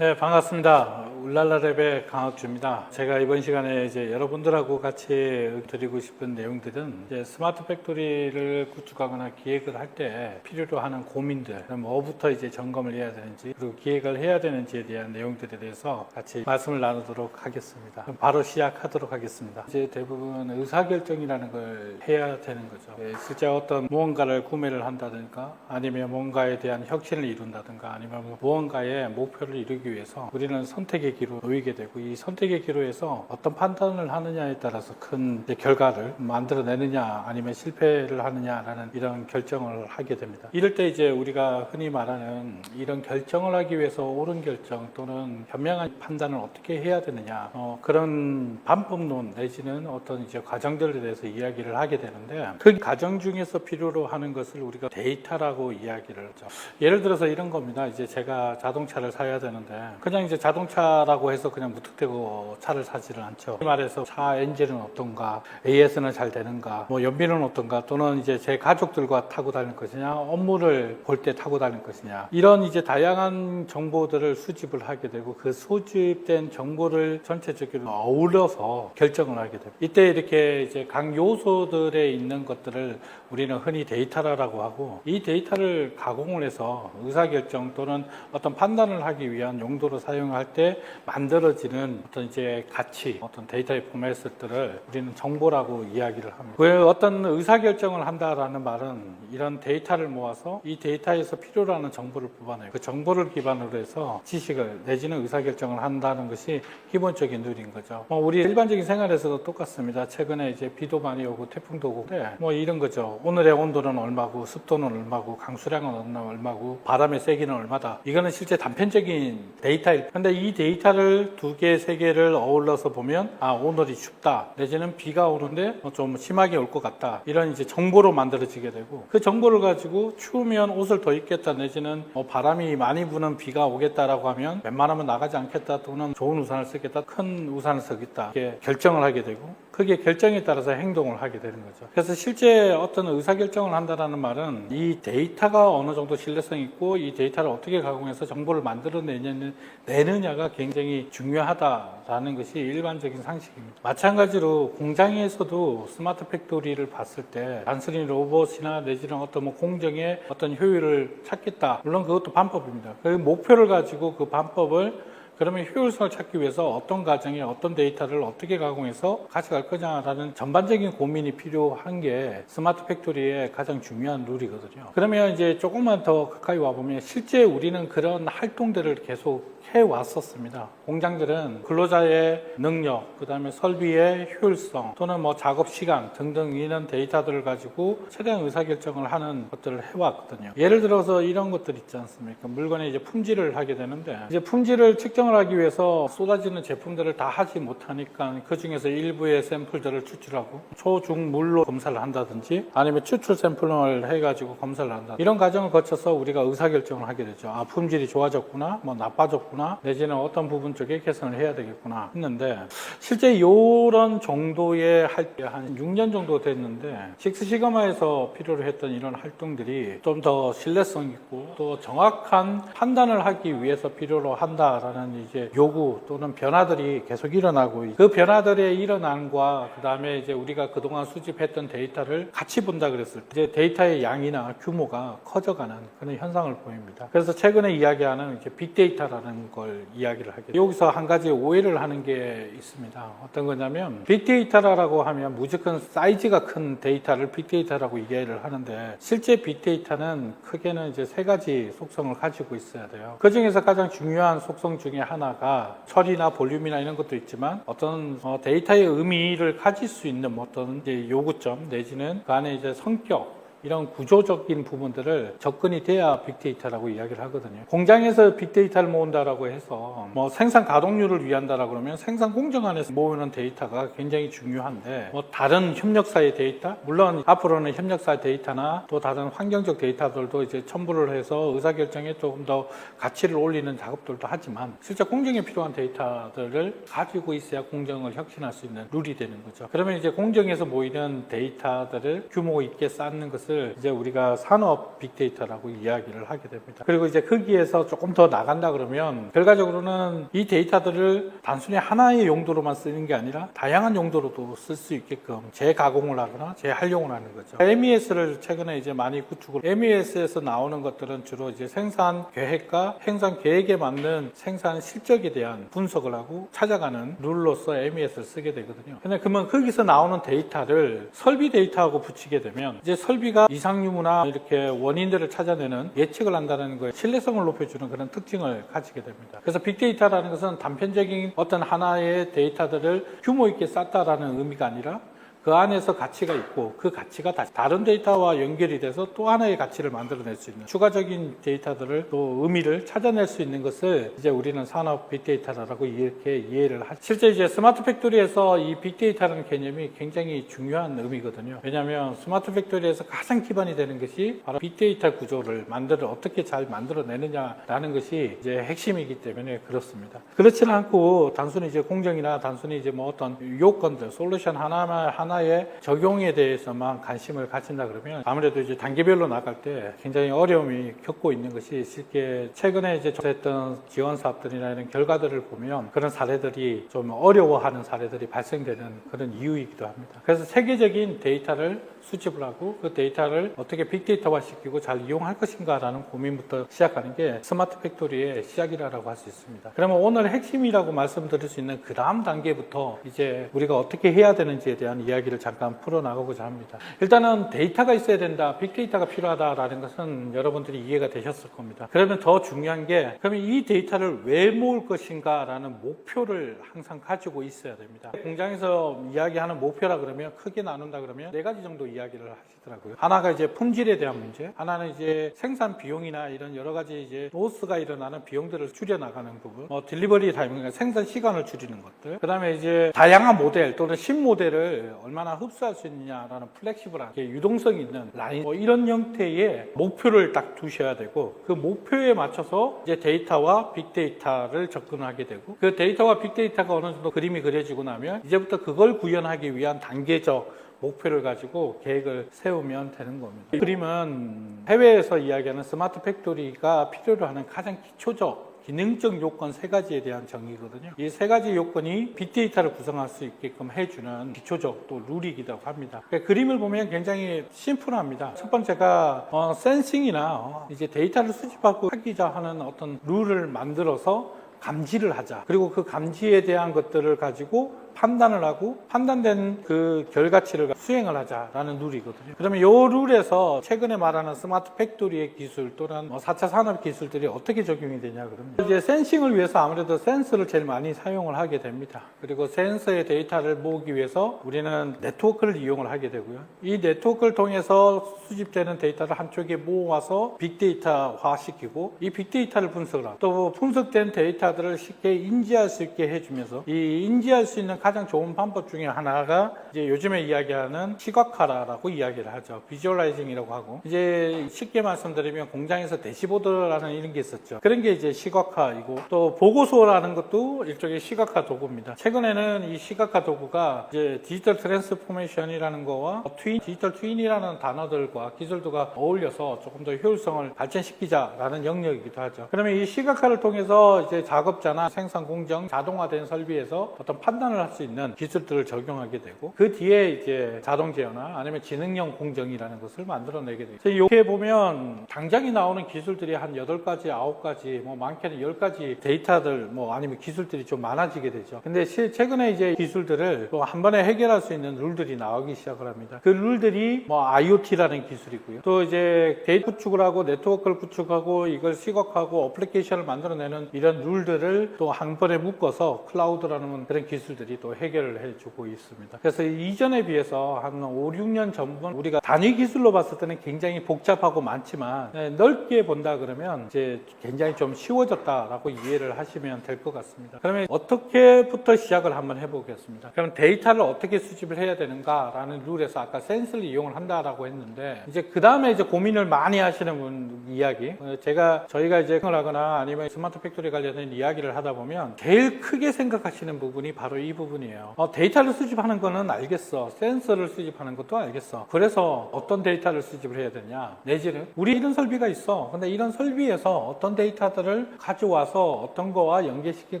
네, 반갑습니다. 울랄라랩의 강학주입니다. 제가 이번 시간에 이제 여러분들하고 같이 드리고 싶은 내용들은 이제 스마트 팩토리를 구축하거나 기획을 할 때 필요로 하는 고민들, 뭐부터 이제 점검을 해야 되는지, 그리고 기획을 해야 되는지에 대한 내용들에 대해서 같이 말씀을 나누도록 하겠습니다. 그럼 바로 시작하도록 하겠습니다. 이제 대부분 의사결정이라는 걸 해야 되는 거죠. 실제 어떤 무언가를 구매를 한다든가, 아니면 뭔가에 대한 혁신을 이룬다든가, 아니면 무언가의 목표를 이루기 위해서 우리는 선택의 기로 놓이게 되고, 이 선택의 기로에서 어떤 판단을 하느냐에 따라서 큰 결과를 만들어내느냐 아니면 실패를 하느냐라는 이런 결정을 하게 됩니다. 이럴 때 이제 우리가 흔히 말하는 이런 결정을 하기 위해서 옳은 결정 또는 현명한 판단을 어떻게 해야 되느냐, 그런 방법론 내지는 어떤 이제 과정들에 대해서 이야기를 하게 되는데, 그 과정 중에서 필요로 하는 것을 우리가 데이터라고 이야기를 하죠. 예를 들어서 이런 겁니다. 이제 제가 자동차를 사야 되는데 그냥 이제 자동차라고 해서 그냥 무턱대고 차를 사지를 않죠. 말해서 차 엔진은 어떤가, AS는 잘 되는가, 뭐 연비는 어떤가, 또는 이제 제 가족들과 타고 다닐 것이냐, 업무를 볼 때 타고 다닐 것이냐, 이런 이제 다양한 정보들을 수집을 하게 되고, 그 수집된 정보를 전체적으로 어울러서 결정을 하게 됩니다. 이때 이렇게 이제 각 요소들에 있는 것들을 우리는 흔히 데이터라고 하고, 이 데이터를 가공을 해서 의사결정 또는 어떤 판단을 하기 위한 용도로 사용할 때 만들어지는 어떤 이제 가치, 어떤 데이터의 포맷들을 우리는 정보라고 이야기를 합니다. 왜 어떤 의사결정을 한다라는 말은 이런 데이터를 모아서 이 데이터에서 필요로 하는 정보를 뽑아내고, 그 정보를 기반으로 해서 지식을 내지는 의사결정을 한다는 것이 기본적인 룰인 거죠. 우리 일반적인 생활에서도 똑같습니다. 최근에 이제 비도 많이 오고 태풍도 오고, 뭐 이런 거죠. 오늘의 온도는 얼마고, 습도는 얼마고, 강수량은 얼마고, 바람의 세기는 얼마다. 이거는 실제 단편적인 데이터일. 근데 이 데이터를 두 개, 세 개를 어울러서 보면, 오늘이 춥다, 내지는 비가 오는데 좀 심하게 올 것 같다, 이런 이제 정보로 만들어지게 되고, 그 정보를 가지고 추우면 옷을 더 입겠다, 내지는 바람이 많이 부는 비가 오겠다라고 하면 웬만하면 나가지 않겠다, 또는 좋은 우산을 쓰겠다, 큰 우산을 쓰겠다, 이렇게 결정을 하게 되고, 그게 결정에 따라서 행동을 하게 되는 거죠. 그래서 실제 어떤 의사결정을 한다는 말은 이 데이터가 어느 정도 신뢰성 있고, 이 데이터를 어떻게 가공해서 정보를 만들어내느냐가 굉장히 중요하다라는 것이 일반적인 상식입니다. 마찬가지로 공장에서도 스마트 팩토리를 봤을 때 단순히 로봇이나 내지는 어떤 공정의 어떤 효율을 찾겠다, 물론 그것도 방법입니다. 그 목표를 가지고 그 방법을, 그러면 효율성을 찾기 위해서 어떤 과정에 어떤 데이터를 어떻게 가공해서 가져갈 거냐라는 전반적인 고민이 필요한 게 스마트 팩토리의 가장 중요한 룰이거든요. 그러면 이제 조금만 더 가까이 와보면 실제 우리는 그런 활동들을 계속 해왔었습니다. 공장들은 근로자의 능력, 그 다음에 설비의 효율성, 또는 뭐 작업 시간 등등 이런 데이터들을 가지고 최대한 의사결정을 하는 것들을 해왔거든요. 예를 들어서 이런 것들 있지 않습니까? 물건의 이제 품질을 하게 되는데, 이제 품질을 측정을 하기 위해서 쏟아지는 제품들을 다 하지 못하니까 그 중에서 일부의 샘플들을 추출하고 초중물로 검사를 한다든지, 아니면 추출 샘플을 해가지고 검사를 한다, 이런 과정을 거쳐서 우리가 의사결정을 하게 되죠. 품질이 좋아졌구나, 뭐 나빠졌구나, 내지는 어떤 부분 쪽에 개선을 해야 되겠구나 했는데, 실제 이런 정도의 할 때 한 6년 정도 됐는데, 식스시그마에서 필요로 했던 이런 활동들이 좀 더 신뢰성 있고 또 정확한 판단을 하기 위해서 필요로 한다라는 이제 요구 또는 변화들이 계속 일어나고, 그 변화들의 일어남과 그 다음에 이제 우리가 그동안 수집했던 데이터를 같이 본다 그랬을 때 이제 데이터의 양이나 규모가 커져가는 그런 현상을 보입니다. 그래서 최근에 이야기하는 이제 빅데이터라는 걸 이야기를 하게 돼요. 여기서 한 가지 오해를 하는 게 있습니다. 어떤 거냐면, 빅데이터라고 하면 무조건 사이즈가 큰 데이터를 빅데이터라고 이해를 하는데, 실제 빅데이터는 크게는 이제 세 가지 속성을 가지고 있어야 돼요. 그 중에서 가장 중요한 속성 중에 하나가 처리나 볼륨이나 이런 것도 있지만, 어떤 데이터의 의미를 가질 수 있는 어떤 이제 요구점 내지는 그 안에 이제 성격, 이런 구조적인 부분들을 접근이 돼야 빅데이터라고 이야기를 하거든요. 공장에서 빅데이터를 모은다라고 해서 뭐 생산 가동률을 위한다라고 그러면 생산 공정 안에서 모으는 데이터가 굉장히 중요한데, 뭐 다른 협력사의 데이터, 물론 앞으로는 협력사 데이터나 또 다른 환경적 데이터들도 이제 첨부를 해서 의사결정에 조금 더 가치를 올리는 작업들도 하지만, 실제 공정에 필요한 데이터들을 가지고 있어야 공정을 혁신할 수 있는 룰이 되는 거죠. 그러면 이제 공정에서 모이는 데이터들을 규모 있게 쌓는 것은 것을 이제 우리가 산업 빅데이터라고 이야기를 하게 됩니다. 그리고 이제 거기에서 조금 더 나간다 그러면 결과적으로는 이 데이터들을 단순히 하나의 용도로만 쓰는 게 아니라 다양한 용도로도 쓸 수 있게끔 재가공을 하거나 재활용을 하는 거죠. MES를 최근에 이제 많이 구축을, MES에서 나오는 것들은 주로 이제 생산 계획과 생산 계획에 맞는 생산 실적에 대한 분석을 하고 찾아가는 룰로서 MES를 쓰게 되거든요. 근데 그러면 거기서 나오는 데이터를 설비 데이터하고 붙이게 되면 이제 설비가 이상 유무나 이렇게 원인들을 찾아내는 예측을 한다는 거에 신뢰성을 높여주는 그런 특징을 가지게 됩니다. 그래서 빅데이터라는 것은 단편적인 어떤 하나의 데이터들을 규모 있게 쌓다라는 의미가 아니라 그 안에서 가치가 있고 그 가치가 다른 데이터와 연결이 돼서 또 하나의 가치를 만들어낼 수 있는 추가적인 데이터들을 또 의미를 찾아낼 수 있는 것을 이제 우리는 산업 빅데이터라고 이렇게 이해를 하죠. 실제 이제 스마트 팩토리에서 이 빅데이터라는 개념이 굉장히 중요한 의미거든요. 왜냐하면 스마트 팩토리에서 가장 기반이 되는 것이 바로 빅데이터 구조를 어떻게 잘 만들어내느냐라는 것이 이제 핵심이기 때문에 그렇습니다. 그렇지는 않고 단순히 이제 공정이나 단순히 이제 뭐 어떤 요건들, 솔루션 하나의 적용에 대해서만 관심을 가진다 그러면 아무래도 이제 단계별로 나갈 때 굉장히 어려움이 겪고 있는 것이 실제 최근에 이제 했던 지원 사업들이나 이런 결과들을 보면 그런 사례들이 좀 어려워하는 사례들이 발생되는 그런 이유이기도 합니다. 그래서 세계적인 데이터를 수집을 하고 그 데이터를 어떻게 빅데이터화 시키고 잘 이용할 것인가라는 고민부터 시작하는 게 스마트 팩토리의 시작이라고 할 수 있습니다. 그러면 오늘 핵심이라고 말씀드릴 수 있는 그 다음 단계부터 이제 우리가 어떻게 해야 되는지에 대한 이야기를 잠깐 풀어나가고자 합니다. 일단은 데이터가 있어야 된다, 빅데이터가 필요하다라는 것은 여러분들이 이해가 되셨을 겁니다. 그러면 더 중요한 게 그러면 이 데이터를 왜 모을 것인가라는 목표를 항상 가지고 있어야 됩니다. 공장에서 이야기하는 목표라 그러면 크게 나눈다 그러면 4가지 정도 이야기를 하시더라고요. 하나가 이제 품질에 대한 문제, 하나는 이제 생산 비용이나 이런 여러 가지 이제 로스가 일어나는 비용들을 줄여나가는 부분, 딜리버리 타이밍, 생산 시간을 줄이는 것들, 그 다음에 이제 다양한 모델 또는 신모델을 얼마나 흡수할 수 있느냐라는 플렉시블한 유동성 있는 라인, 이런 형태의 목표를 딱 두셔야 되고 그 목표에 맞춰서 이제 데이터와 빅데이터를 접근하게 되고 그 데이터와 빅데이터가 어느 정도 그림이 그려지고 나면 이제부터 그걸 구현하기 위한 단계적 목표를 가지고 계획을 세우면 되는 겁니다. 이 그림은 해외에서 이야기하는 스마트 팩토리가 필요로 하는 가장 기초적 기능적 요건 3가지에 대한 정의거든요. 이 3가지 요건이 빅데이터를 구성할 수 있게끔 해주는 기초적 또 룰이기도 합니다. 그러니까 그림을 보면 굉장히 심플합니다. 첫 번째가 센싱이나 이제 데이터를 수집하고 하기자 하는 어떤 룰을 만들어서 감지를 하자. 그리고 그 감지에 대한 것들을 가지고 판단을 하고 판단된 그 결과치를 수행을 하자라는 룰이거든요. 그러면 이 룰에서 최근에 말하는 스마트 팩토리의 기술 또는 4차 산업 기술들이 어떻게 적용이 되냐 그러면 이제 센싱을 위해서 아무래도 센서를 제일 많이 사용을 하게 됩니다. 그리고 센서의 데이터를 모으기 위해서 우리는 네트워크를 이용을 하게 되고요. 이 네트워크를 통해서 수집되는 데이터를 한쪽에 모아서 빅데이터화 시키고 이 빅데이터를 분석을 하고 또 분석된 데이터들을 쉽게 인지할 수 있게 해주면서 이 인지할 수 있는 가장 좋은 방법 중에 하나가 이제 요즘에 이야기하는 시각화라고 이야기를 하죠. 비주얼라이징이라고 하고 이제 쉽게 말씀드리면 공장에서 대시보드라는 이런 게 있었죠. 그런 게 이제 시각화이고 또 보고서라는 것도 일종의 시각화 도구입니다. 최근에는 이 시각화 도구가 이제 디지털 트랜스포메이션이라는 거와 디지털 트윈이라는 단어들과 기술도가 어울려서 조금 더 효율성을 발전시키자라는 영역이기도 하죠. 그러면 이 시각화를 통해서 이제 작업자나 생산 공정 자동화된 설비에서 어떤 판단을 할 수 있는 기술들을 적용하게 되고 그 뒤에 이제 자동 제어나 아니면 지능형 공정이라는 것을 만들어내게 되죠. 이렇게 보면 당장이 나오는 기술들이 한 8가지, 9가지, 많게는 10가지 데이터들 아니면 기술들이 좀 많아지게 되죠. 근데 최근에 이제 기술들을 또 한 번에 해결할 수 있는 룰들이 나오기 시작을 합니다. 그 룰들이 IoT라는 기술이고요. 또 이제 데이터 구축을 하고 네트워크를 구축하고 이걸 시각화하고 어플리케이션을 만들어내는 이런 룰들을 또 한 번에 묶어서 클라우드라는 그런 기술들이 또 해결을 해주고 있습니다. 그래서 이전에 비해서 한 5, 6년 전분 우리가 단위 기술로 봤을 때는 굉장히 복잡하고 많지만 넓게 본다 그러면 이제 굉장히 좀 쉬워졌다라고 이해를 하시면 될 것 같습니다. 그러면 어떻게부터 시작을 한번 해보겠습니다. 그럼 데이터를 어떻게 수집을 해야 되는가라는 룰에서 아까 센서를 이용을 한다라고 했는데 이제 그 다음에 이제 고민을 많이 하시는 분 이야기 저희가 이제 하거나 아니면 스마트 팩토리 관련된 이야기를 하다 보면 제일 크게 생각하시는 부분이 바로 이 부분 부분이에요. 데이터를 수집하는 거는 알겠어. 센서를 수집하는 것도 알겠어. 그래서 어떤 데이터를 수집을 해야 되냐. 내지는 우리 이런 설비가 있어. 근데 이런 설비에서 어떤 데이터들을 가져와서 어떤 거와 연계시킬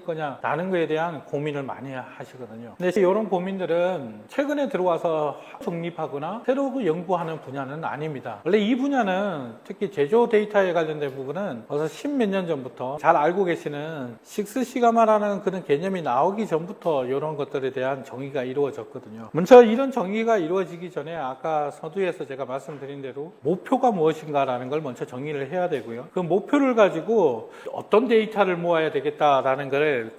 거냐라는 거에 대한 고민을 많이 하시거든요. 근데 이런 고민들은 최근에 들어와서 정립하거나 새로 연구하는 분야는 아닙니다. 원래 이 분야는 특히 제조 데이터에 관련된 부분은 벌써 10몇 년 전부터 잘 알고 계시는 식스시가마라는 그런 개념이 나오기 전부터 이런 것들에 대한 정의가 이루어졌거든요. 먼저 이런 정의가 이루어지기 전에 아까 서두에서 제가 말씀드린 대로 목표가 무엇인가라는 걸 먼저 정의를 해야 되고요. 그 목표를 가지고 어떤 데이터를 모아야 되겠다라는 걸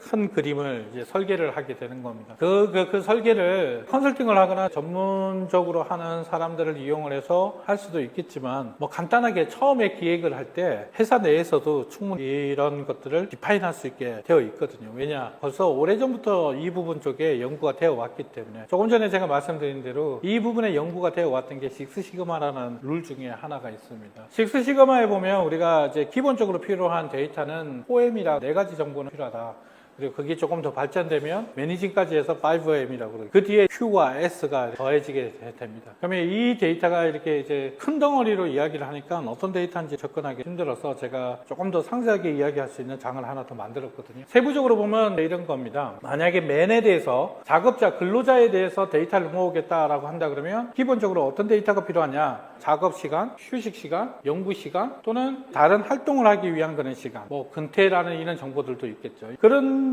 큰 그림을 이제 설계를 하게 되는 겁니다. 그 설계를 컨설팅을 하거나 전문적으로 하는 사람들을 이용을 해서 할 수도 있겠지만 뭐 간단하게 처음에 기획을 할 때 회사 내에서도 충분히 이런 것들을 디파인할 수 있게 되어 있거든요. 왜냐? 벌써 오래전부터 이 부분 쪽에 연구가 되어 왔기 때문에 조금 전에 제가 말씀드린 대로 이 부분에 연구가 되어 왔던 게 식스시그마라는 룰 중에 하나가 있습니다. 식스시그마에 보면 우리가 이제 기본적으로 필요한 데이터는 4M이라 4가지 정보는 필요하다. 그리고 그게 조금 더 발전되면 매니징까지 해서 5M이라고 그러고 그 뒤에 Q와 S가 더해지게 됩니다. 그러면 이 데이터가 이렇게 이제 큰 덩어리로 이야기를 하니까 어떤 데이터인지 접근하기 힘들어서 제가 조금 더 상세하게 이야기할 수 있는 장을 하나 더 만들었거든요. 세부적으로 보면 이런 겁니다. 만약에 맨에 대해서 작업자, 근로자에 대해서 데이터를 모으겠다라고 한다 그러면 기본적으로 어떤 데이터가 필요하냐? 작업 시간, 휴식 시간, 연구 시간 또는 다른 활동을 하기 위한 그런 시간, 뭐 근태라는 이런 정보들도 있겠죠. 그런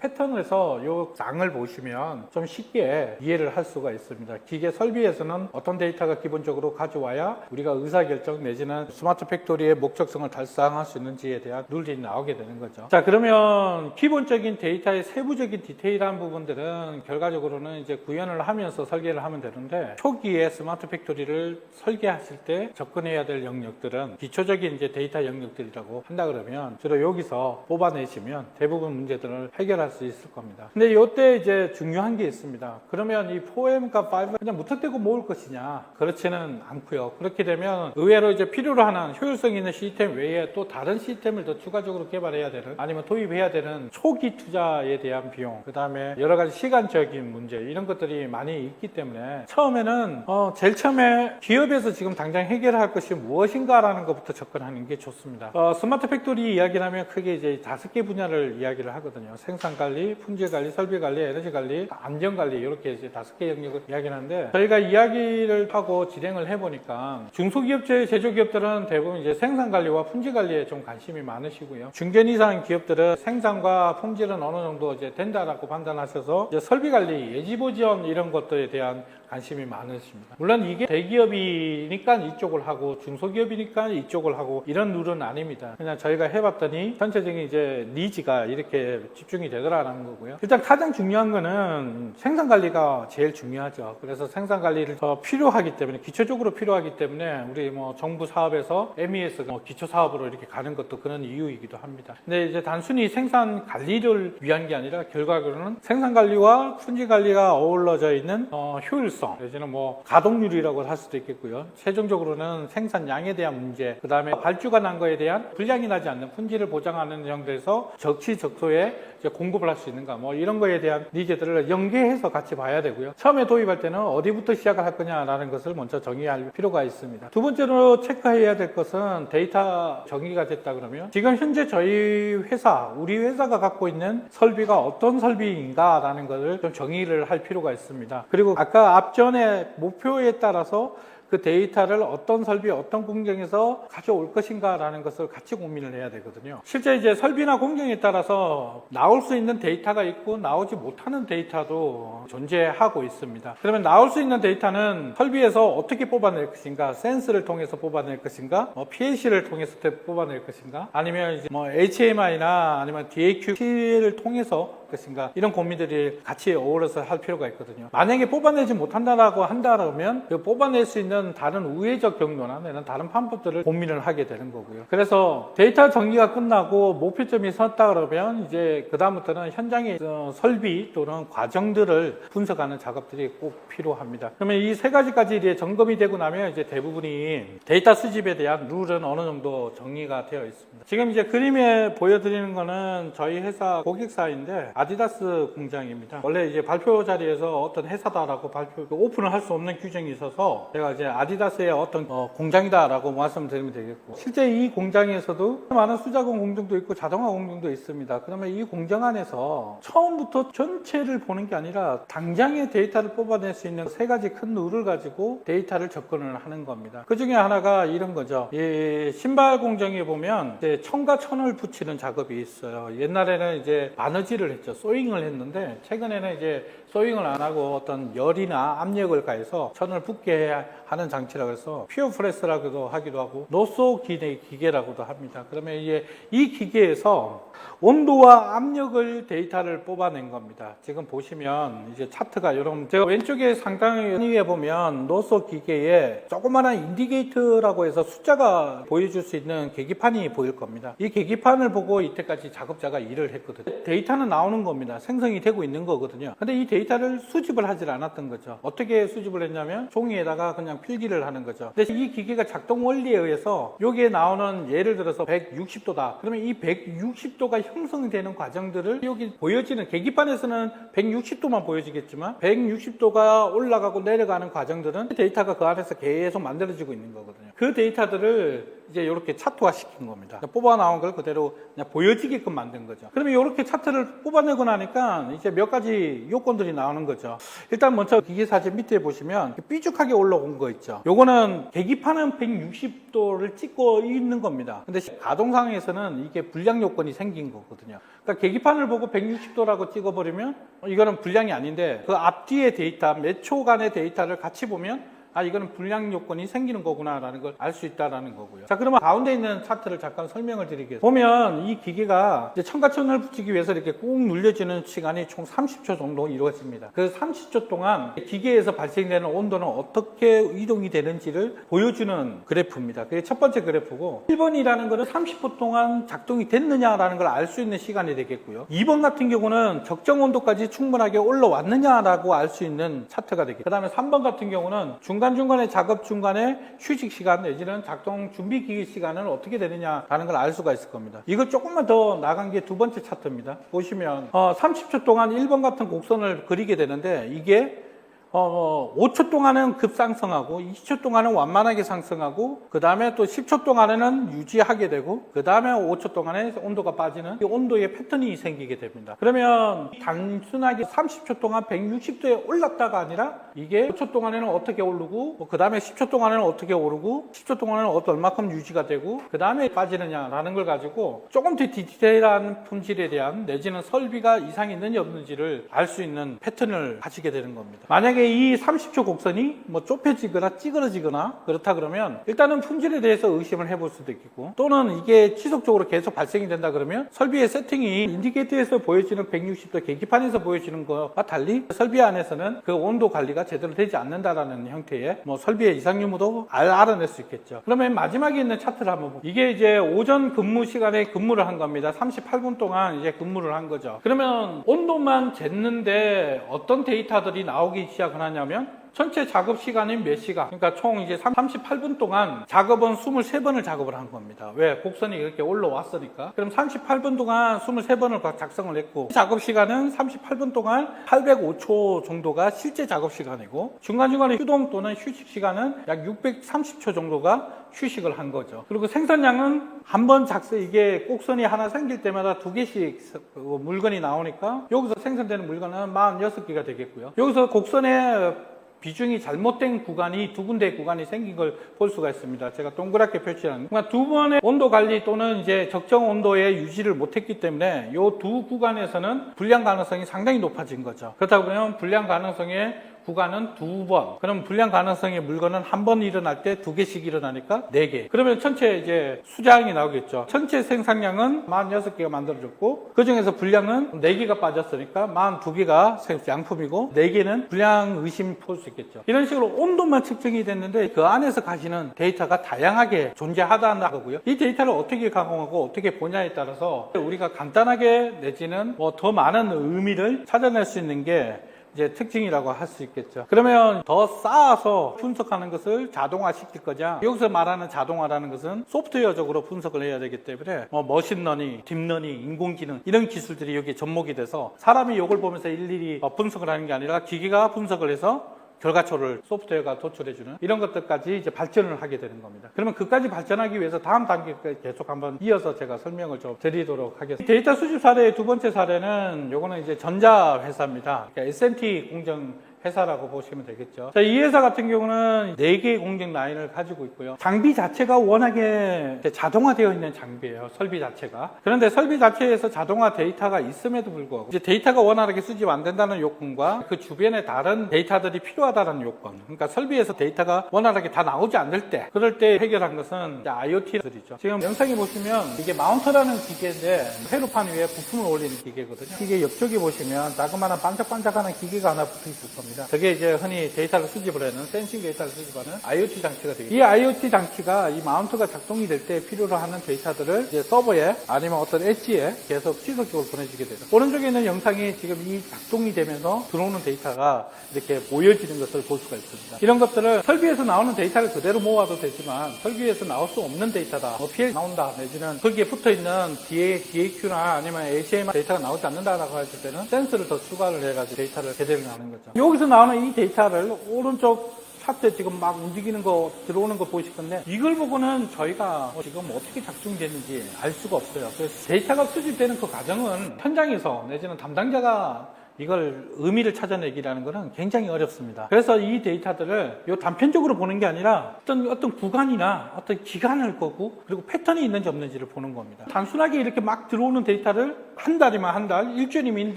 패턴에서 이 장을 보시면 좀 쉽게 이해를 할 수가 있습니다. 기계 설비에서는 어떤 데이터가 기본적으로 가져와야 우리가 의사결정 내지는 스마트 팩토리의 목적성을 달성할 수 있는지에 대한 룰이 나오게 되는 거죠. 자, 그러면 기본적인 데이터의 세부적인 디테일한 부분들은 결과적으로는 이제 구현을 하면서 설계를 하면 되는데 초기에 스마트 팩토리를 설계하실 때 접근해야 될 영역들은 기초적인 이제 데이터 영역들이라고 한다 그러면 주로 여기서 뽑아내시면 대부분 문제들을 해결할 수 있을 겁니다. 근데 이때 이제 중요한 게 있습니다. 그러면 이 4M과 5M 그냥 무턱대고 모을 것이냐? 그렇지는 않고요. 그렇게 되면 의외로 이제 필요로 하는 효율성 있는 시스템 외에 또 다른 시스템을 더 추가적으로 개발해야 되는 아니면 도입해야 되는 초기 투자에 대한 비용, 그 다음에 여러 가지 시간적인 문제 이런 것들이 많이 있기 때문에 처음에는 제일 처음에 기업에서 지금 당장 해결할 것이 무엇인가라는 것부터 접근하는 게 좋습니다. 스마트 팩토리 이야기를 하면 크게 이제 5개 분야를 이야기를 하거든요. 생산관리, 품질관리, 설비관리, 에너지관리, 안전관리 이렇게 이제 5개 영역을 이야기하는데 저희가 이야기를 하고 진행을 해보니까 중소기업, 제조기업들은 대부분 이제 생산관리와 품질관리에 좀 관심이 많으시고요. 중견 이상 기업들은 생산과 품질은 어느 정도 이제 된다라고 판단하셔서 이제 설비관리, 예지보지원 이런 것들에 대한 관심이 많으십니다. 물론 이게 대기업이니까 이쪽을 하고 중소기업이니까 이쪽을 하고 이런 룰은 아닙니다. 그냥 저희가 해봤더니 전체적인 이제 니즈가 이렇게 집중이 되더라는 거고요. 일단 가장 중요한 거는 생산관리가 제일 중요하죠. 그래서 생산관리를 더 필요하기 때문에 기초적으로 필요하기 때문에 우리 뭐 정부 사업에서 MES가 기초 사업으로 이렇게 가는 것도 그런 이유이기도 합니다. 근데 이제 단순히 생산 관리를 위한 게 아니라 결과적으로는 생산관리와 품질관리가 어우러져 있는 효율성 내지는 뭐 가동률이라고 할 수도 있겠고요. 최종적으로는 생산량에 대한 문제, 그 다음에 발주가 난 거에 대한 불량이 나지 않는 품질을 보장하는 정도에서 적시적소에 공급을 할 수 있는가 뭐 이런 거에 대한 니즈들을 연계해서 같이 봐야 되고요. 처음에 도입할 때는 어디부터 시작을 할 거냐라는 것을 먼저 정의할 필요가 있습니다. 두 번째로 체크해야 될 것은 데이터 정의가 됐다 그러면 지금 현재 저희 회사, 우리 회사가 갖고 있는 설비가 어떤 설비인가라는 것을 좀 정의를 할 필요가 있습니다. 그리고 아까 앞전에 목표에 따라서 그 데이터를 어떤 설비, 어떤 공정에서 가져올 것인가라는 것을 같이 고민을 해야 되거든요. 실제 이제 설비나 공정에 따라서 나올 수 있는 데이터가 있고 나오지 못하는 데이터도 존재하고 있습니다. 그러면 나올 수 있는 데이터는 설비에서 어떻게 뽑아낼 것인가, 센스를 통해서 뽑아낼 것인가, PLC를 통해서 뽑아낼 것인가, 아니면 이제 뭐 HMI나 아니면 DAQ를 통해서 것인가 이런 고민들이 같이 어우러서 할 필요가 있거든요. 만약에 뽑아내지 못한다라고 한다면 그 뽑아낼 수 있는 다른 우회적 경로나 다른 방법들을 고민을 하게 되는 거고요. 그래서 데이터 정리가 끝나고 목표점이 섰다 그러면 이제 그 다음부터는 현장의 설비 또는 과정들을 분석하는 작업들이 꼭 필요합니다. 그러면 이 세 가지까지 점검이 되고 나면 이제 대부분이 데이터 수집에 대한 룰은 어느 정도 정리가 되어 있습니다. 지금 이제 그림에 보여드리는 거는 저희 회사 고객사인데 아디다스 공장입니다. 원래 이제 발표 자리에서 어떤 회사다라고 오픈을 할 수 없는 규정이 있어서 제가 이제 아디다스의 어떤 공장이다라고 말씀드리면 되겠고, 실제 이 공장에서도 많은 수자공 공정도 있고 자동화 공정도 있습니다. 그러면 이 공장 안에서 처음부터 전체를 보는 게 아니라 당장의 데이터를 뽑아낼 수 있는 세 가지 큰 룰을 가지고 데이터를 접근을 하는 겁니다. 그 중에 하나가 이런 거죠. 이 신발 공정에 보면 이제 천과 천을 붙이는 작업이 있어요. 옛날에는 이제 바느질을 했죠. 소잉을 했는데, 최근에는 이제 소잉을 안 하고 어떤 열이나 압력을 가해서 천을 붙게 하는 장치라고 해서 퓨어 프레스라고도 하기도 하고 노소 기계라고도 합니다. 그러면 이제 이 기계에서 온도와 압력을 데이터를 뽑아낸 겁니다. 지금 보시면 이제 차트가 이런, 제가 왼쪽에 상단에 위에 보면 노소 기계에 조그마한 인디게이터라고 해서 숫자가 보여줄 수 있는 계기판이 보일 겁니다. 이 계기판을 보고 이때까지 작업자가 일을 했거든요. 데이터는 나오는 겁니다. 생성이 되고 있는 거거든요. 근데 이 데이터를 수집을 하질 않았던 거죠. 어떻게 수집을 했냐면 종이에다가 그냥 필기를 하는 거죠. 근데 이 기계가 작동 원리에 의해서 여기에 나오는, 예를 들어서 160도다. 그러면 이 160도가 형성되는 과정들을 여기 보여지는, 계기판에서는 160도만 보여지겠지만 160도가 올라가고 내려가는 과정들은 데이터가 그 안에서 계속 만들어지고 있는 거거든요. 그 데이터들을 이제 이렇게 차트화 시킨 겁니다. 뽑아 나온 걸 그대로 그냥 보여지게끔 만든 거죠. 그러면 이렇게 차트를 뽑아내고 나니까 이제 몇 가지 요건들이 나오는 거죠. 일단 먼저 기계 사진 밑에 보시면 삐죽하게 올라온 거 있죠. 요거는 계기판은 160도를 찍고 있는 겁니다. 근데 가동 상황에서는 이게 불량 요건이 생긴 거거든요. 그러니까 계기판을 보고 160도라고 찍어버리면 이거는 불량이 아닌데, 그 앞뒤의 데이터, 몇 초간의 데이터를 같이 보면 이거는 불량 요건이 생기는 거구나라는 걸 알 수 있다라는 거고요. 자, 그러면 가운데 있는 차트를 잠깐 설명을 드리겠습니다. 보면 이 기계가 이제 천과 천을 붙이기 위해서 이렇게 꾹 눌려지는 시간이 총 30초 정도 이루어집니다. 그 30초 동안 기계에서 발생되는 온도는 어떻게 이동이 되는지를 보여주는 그래프입니다. 그게 첫 번째 그래프고, 1번이라는 거는 30분 동안 작동이 됐느냐라는 걸 알 수 있는 시간이 되겠고요. 2번 같은 경우는 적정 온도까지 충분하게 올라왔느냐라고 알 수 있는 차트가 되겠고, 그 다음에 3번 같은 경우는 중간중간에 작업 중간에 휴식 시간 내지는 작동 준비 기기 시간은 어떻게 되느냐라는 걸 알 수가 있을 겁니다. 이거 조금만 더 나간 게 두 번째 차트입니다. 보시면 30초 동안 1번 같은 곡선을 그리게 되는데, 이게 5초 동안은 급상승하고 20초 동안은 완만하게 상승하고, 그 다음에 또 10초 동안에는 유지하게 되고, 그 다음에 5초 동안에 온도가 빠지는 이 온도의 패턴이 생기게 됩니다. 그러면 단순하게 30초 동안 160도에 올랐다가 아니라 이게 5초 동안에는 어떻게 오르고, 그 다음에 10초 동안에는 어떻게 오르고, 10초 동안에는 얼마큼 유지가 되고, 그 다음에 빠지느냐라는 걸 가지고 조금 더 디테일한 품질에 대한, 내지는 설비가 이상이 있는지 없는지를 알 수 있는 패턴을 가지게 되는 겁니다. 만약에 이 30초 곡선이 뭐 좁혀지거나 찌그러지거나 그렇다 그러면 일단은 품질에 대해서 의심을 해볼 수도 있겠고, 또는 이게 지속적으로 계속 발생이 된다 그러면 설비의 세팅이 인디케이터에서 보여지는 160도 계기판에서 보여지는 것과 달리 설비 안에서는 그 온도 관리가 제대로 되지 않는다라는 형태의 뭐 설비의 이상 유무도 알아낼 수 있겠죠. 그러면 마지막에 있는 차트를 한번 볼게요. 이게 이제 오전 근무 시간에 근무를 한 겁니다. 38분 동안 이제 근무를 한 거죠. 그러면 온도만 쟀는데 어떤 데이터들이 나오기 시작을 하냐면, 전체 작업 시간이 몇 시간, 그러니까 총 이제 38분 동안 작업은 23번을 작업을 한 겁니다. 왜? 곡선이 이렇게 올라왔으니까. 그럼 38분 동안 23번을 작성을 했고, 작업 시간은 38분 동안 805초 정도가 실제 작업 시간이고, 중간중간에 휴동 또는 휴식 시간은 약 630초 정도가 휴식을 한 거죠. 그리고 생산량은 한번 이게 곡선이 하나 생길 때마다 2개씩 물건이 나오니까 여기서 생산되는 물건은 46개가 되겠고요. 여기서 곡선의 비중이 잘못된 구간이 두 군데 구간이 생긴 걸 볼 수가 있습니다. 제가 동그랗게 표시한, 그러니까 두 번의 온도 관리 또는 이제 적정 온도에 유지를 못했기 때문에 이 두 구간에서는 불량 가능성이 상당히 높아진 거죠. 그렇다고 보면 불량 가능성의 구간은 2번, 그럼 불량 가능성의 물건은 한 번 일어날 때 2개씩 일어나니까 4개. 그러면 전체 이제 수량이 나오겠죠. 전체 생산량은 46개가 만들어졌고, 그 중에서 불량은 4개가 빠졌으니까 42개가 양품이고 4개는 불량 의심 볼 수 있겠죠. 이런 식으로 온도만 측정이 됐는데 그 안에서 가시는 데이터가 다양하게 존재하다는 거고요. 이 데이터를 어떻게 가공하고 어떻게 보냐에 따라서 우리가 간단하게 내지는 뭐 더 많은 의미를 찾아낼 수 있는 게 이제 특징이라고 할 수 있겠죠. 그러면 더 쌓아서 분석하는 것을 자동화 시킬 거냐? 여기서 말하는 자동화라는 것은 소프트웨어적으로 분석을 해야 되기 때문에 머신러닝, 딥러닝, 인공지능 이런 기술들이 여기에 접목이 돼서 사람이 이걸 보면서 일일이 분석을 하는 게 아니라 기계가 분석을 해서 결과초를 소프트웨어가 도출해주는 이런 것들까지 이제 발전을 하게 되는 겁니다. 그러면 그까지 발전하기 위해서 다음 단계까지 계속 한번 이어서 제가 설명을 좀 드리도록 하겠습니다. 데이터 수집 사례의 두 번째 사례는 요거는 이제 전자회사입니다. 그러니까 S&T 공정 회사라고 보시면 되겠죠. 자, 이 회사 같은 경우는 4개의 공정 라인을 가지고 있고요. 장비 자체가 워낙에 자동화되어 있는 장비예요. 설비 자체가. 그런데 설비 자체에서 자동화 데이터가 있음에도 불구하고 이제 데이터가 원활하게 수집 안 된다는 요건과 그 주변에 다른 데이터들이 필요하다는 요건. 그러니까 설비에서 데이터가 원활하게 다 나오지 않을 때 그럴 때 해결한 것은 IoT들이죠. 지금 영상에 보시면 이게 마운터라는 기계인데 회로판 위에 부품을 올리는 기계거든요. 기계 옆쪽에 보시면 자그마한 반짝반짝하는 기계가 하나 붙어 있을 겁니다. 저게 이제 흔히 데이터를 수집을 하는 센싱 데이터를 수집하는 IoT 장치가 되겠죠. 이 IoT 장치가 이 마운트가 작동이 될 때 필요로 하는 데이터들을 이제 서버에 아니면 어떤 엣지에 계속 지속적으로 보내주게 되죠. 오른쪽에 있는 영상이 지금 이 작동이 되면서 들어오는 데이터가 이렇게 모여지는 것을 볼 수가 있습니다. 이런 것들을 설비에서 나오는 데이터를 그대로 모아도 되지만 설비에서 나올 수 없는 데이터다. PL 나온다. 내지는 거기에 붙어있는 DAQ나 아니면 ACM 데이터가 나오지 않는다라고 했을 때는 센서를 더 추가를 해가지고 데이터를 제대로 나오는 거죠. 여기서 나오는 이 데이터를 오른쪽 차트에 지금 막 움직이는 거 들어오는 거 보실 건데 이걸 보고는 저희가 지금 어떻게 작동됐는지 알 수가 없어요. 그래서 데이터가 수집되는 그 과정은 현장에서 내지는 담당자가 이걸 의미를 찾아내기라는 것은 굉장히 어렵습니다. 그래서 이 데이터들을 단편적으로 보는 게 아니라 어떤 구간이나 어떤 기간을 거고 그리고 패턴이 있는지 없는지를 보는 겁니다. 단순하게 이렇게 막 들어오는 데이터를 한 달이면 한 달, 일주일이면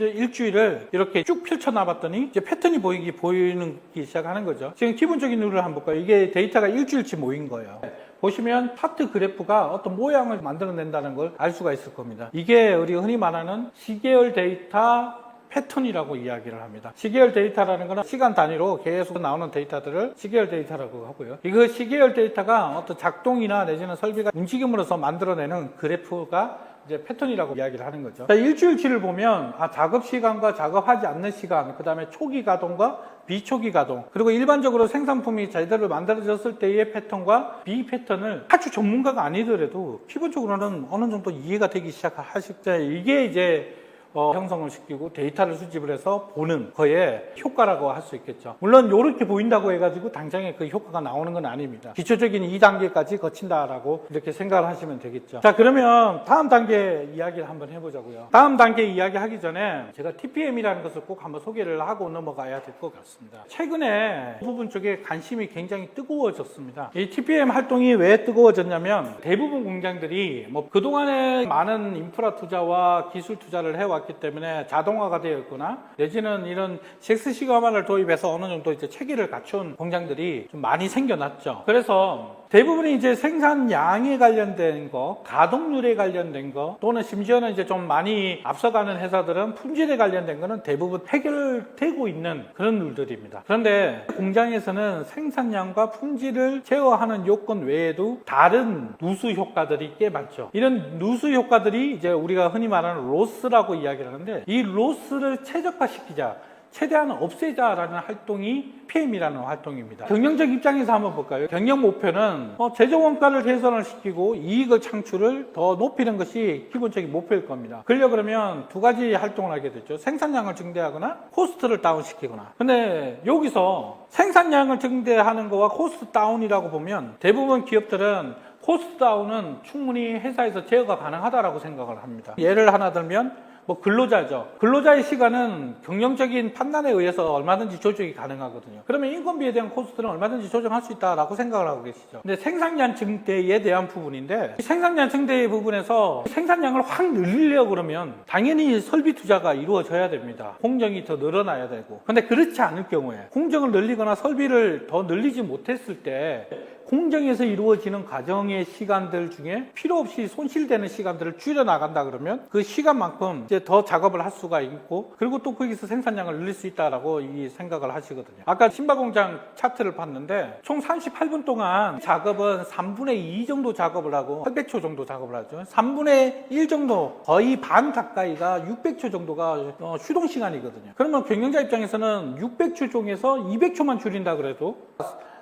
일주일을 이렇게 쭉 펼쳐놔봤더니 이제 패턴이 보이기 시작하는 거죠. 지금 기본적인 룰을 한번 볼까요? 이게 데이터가 일주일치 모인 거예요. 보시면 차트 그래프가 어떤 모양을 만들어낸다는 걸 알 수가 있을 겁니다. 이게 우리 흔히 말하는 시계열 데이터 패턴이라고 이야기를 합니다. 시계열 데이터라는 것은 시간 단위로 계속 나오는 데이터들을 시계열 데이터라고 하고요. 이거 시계열 데이터가 어떤 작동이나 내지는 설비가 움직임으로써 만들어내는 그래프가 이제 패턴이라고 이야기를 하는 거죠. 자, 일주일치를 보면 작업 시간과 작업하지 않는 시간, 그 다음에 초기 가동과 비초기 가동, 그리고 일반적으로 생산품이 제대로 만들어졌을 때의 패턴과 비 패턴을 아주 전문가가 아니더라도 기본적으로는 어느 정도 이해가 되기 시작하실 때 이게 이제 형성을 시키고 데이터를 수집을 해서 보는 거에 효과라고 할 수 있겠죠. 물론 이렇게 보인다고 해가지고 당장에 그 효과가 나오는 건 아닙니다. 기초적인 2단계까지 거친다라고 이렇게 생각을 하시면 되겠죠. 자, 그러면 다음 단계 이야기를 한번 해보자고요. 다음 단계 이야기 하기 전에 제가 TPM이라는 것을 꼭 한번 소개를 하고 넘어가야 될 것 같습니다. 최근에 이 부분 쪽에 관심이 굉장히 뜨거워졌습니다. 이 TPM 활동이 왜 뜨거워졌냐면 대부분 공장들이 그동안에 많은 인프라 투자와 기술 투자를 해왔기 때문에 자동화가 되어 있거나 내지는 이런 CX-시가만을 도입해서 어느 정도 이제 체계를 갖춘 공장들이 좀 많이 생겨났죠. 그래서 대부분이 이제 생산량에 관련된 거, 가동률에 관련된 거, 또는 심지어는 이제 좀 많이 앞서가는 회사들은 품질에 관련된 거는 대부분 해결되고 있는 그런 룰들입니다. 그런데 공장에서는 생산량과 품질을 제어하는 요건 외에도 다른 누수 효과들이 꽤 많죠. 이런 누수 효과들이 이제 우리가 흔히 말하는 로스라고 이야기를 하는데 이 로스를 최적화시키자, 최대한 없애자라는 활동이 PM이라는 활동입니다. 경영적 입장에서 한번 볼까요? 경영 목표는 재정 원가를 개선을 시키고 이익을 창출을 더 높이는 것이 기본적인 목표일 겁니다. 그러려면 두 가지 활동을 하게 되죠. 생산량을 증대하거나 코스트를 다운시키거나. 근데 여기서 생산량을 증대하는 거와 코스트 다운이라고 보면 대부분 기업들은 코스트 다운은 충분히 회사에서 제어가 가능하다라고 생각을 합니다. 예를 하나 들면 근로자죠. 근로자의 시간은 경영적인 판단에 의해서 얼마든지 조정이 가능하거든요. 그러면 인건비에 대한 코스트는 얼마든지 조정할 수 있다라고 생각을 하고 계시죠. 근데 생산량 증대에 대한 부분인데 생산량 증대의 부분에서 생산량을 확 늘리려고 그러면 당연히 설비 투자가 이루어져야 됩니다. 공정이 더 늘어나야 되고. 근데 그렇지 않을 경우에 공정을 늘리거나 설비를 더 늘리지 못했을 때 공정에서 이루어지는 과정의 시간들 중에 필요 없이 손실되는 시간들을 줄여나간다 그러면 그 시간만큼 이제 더 작업을 할 수가 있고, 그리고 또 거기서 생산량을 늘릴 수 있다라고 이 생각을 하시거든요. 아까 신발공장 차트를 봤는데 총 38분 동안 작업은 3분의 2 정도 작업을 하고 800초 정도 작업을 하죠. 3분의 1 정도, 거의 반 가까이가 600초 정도가 휴동 시간이거든요. 그러면 경영자 입장에서는 600초 중에서 200초만 줄인다 그래도